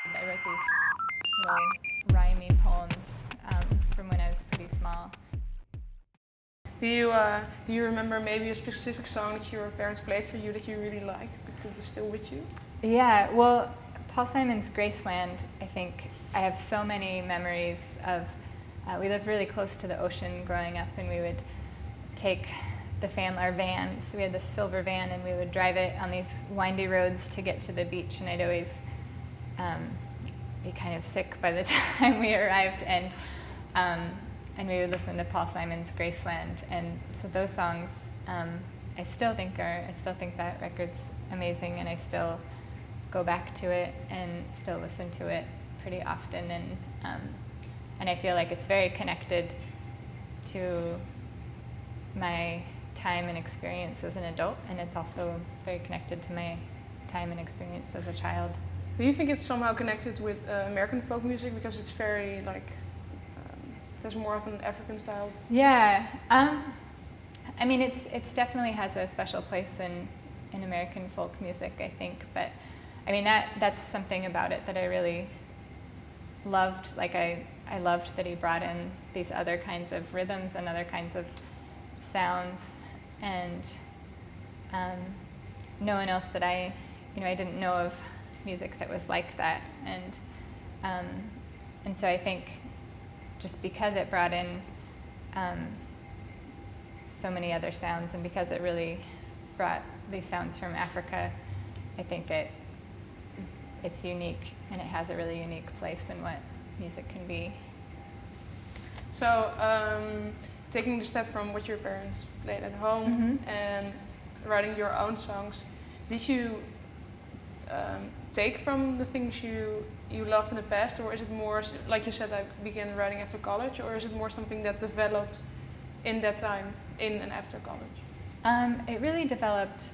I wrote these little rhymey poems from when I was pretty small. Do you remember maybe a specific song that your parents played for you that you really liked, that is still with you? Yeah, well, Paul Simon's Graceland, I think I have so many memories of. We lived really close to the ocean growing up, and we would take our vans. We had this silver van, and we would drive it on these windy roads to get to the beach, and I'd always be kind of sick by the time we arrived, and we would listen to Paul Simon's Graceland, and so those songs I still think that record's amazing, and I still go back to it and still listen to it pretty often, and I feel like it's very connected to my time and experience as an adult, and it's also very connected to my time and experience as a child. Do you think it's somehow connected with American folk music because it's very there's more of an African style? Yeah, I mean it's definitely has a special place in American folk music, I think, but I mean that's something about it that I really loved. Like I loved that he brought in these other kinds of rhythms and other kinds of sounds, and no one else that I didn't know of music that was like that, and so I think just because it brought in so many other sounds, and because it really brought these sounds from Africa, I think it's unique, and it has a really unique place in what music can be. So, taking the step from what your parents played at home and writing your own songs, did you take from the things you loved in the past, or is it more, like you said, I began writing after college, or is it more something that developed in that time, in and after college? It really developed.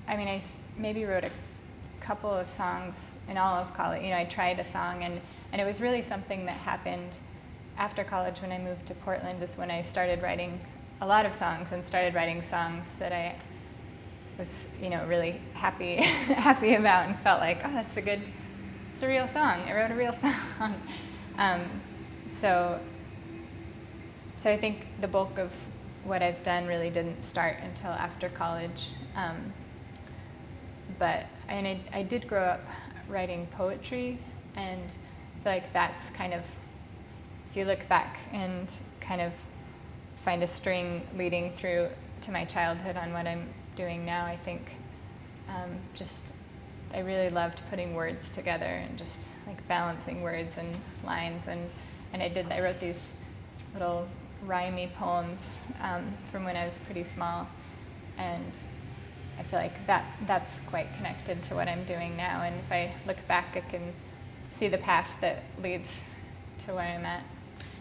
I mean, I maybe wrote a couple of songs in all of college. I tried a song, and it was really something that happened after college when I moved to Portland, is when I started writing a lot of songs and started writing songs that I was, really happy about, and felt like, oh, it's a real song. I wrote a real song. So I think the bulk of what I've done really didn't start until after college. But I did grow up writing poetry, and I feel like that's kind of, if you look back and kind of find a string leading through to my childhood on what I'm doing now, I think I really loved putting words together and just like balancing words and lines, and I wrote these little rhymey poems from when I was pretty small, and I feel like that's quite connected to what I'm doing now, and if I look back I can see the path that leads to where I'm at.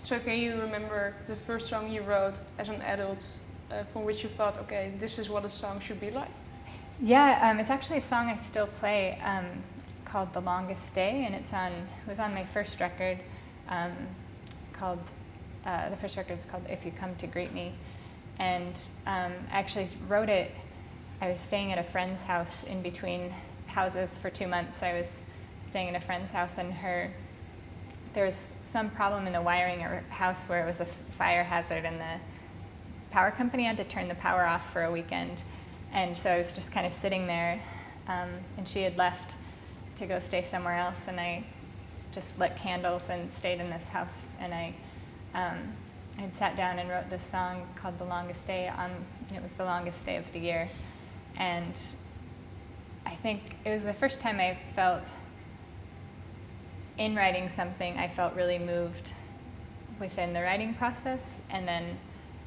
So can you remember the first song you wrote as an adult from which you thought, okay, this is what a song should be like? Yeah, it's actually a song I still play called The Longest Day, and it was on my first record the first record's called If You Come to Greet Me, and I actually wrote it. I was staying at a friend's house in between houses for 2 months. I was staying at a friend's house, and there was some problem in the wiring of her house where it was a fire hazard, and the power company had to turn the power off for a weekend. And so I was just kind of sitting there, and she had left to go stay somewhere else, and I just lit candles and stayed in this house, and I had sat down and wrote this song called The Longest Day and it was the longest day of the year. And I think it was the first time I felt, in writing something, I felt really moved within the writing process, and then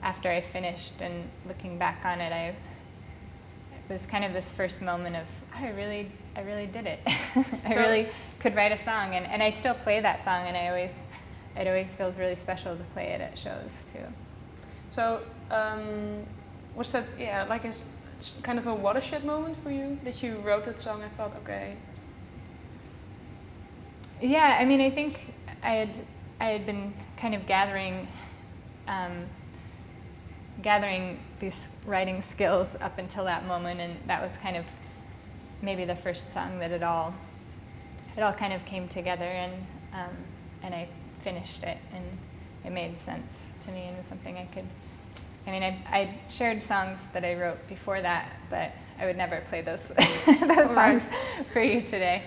after I finished and looking back on it, it was kind of this first moment of, oh, I really did it. I really could write a song, and I still play that song, and it always feels really special to play it at shows too. So was that like a kind of a watershed moment for you, that you wrote that song and thought, okay? Yeah, I mean, I think I had been kind of gathering these writing skills up until that moment, and that was kind of maybe the first song that it all it all kind of came together, and I finished it, and it made sense to me, and was something I could. I mean, I shared songs that I wrote before that, but I would never play those those songs for you today.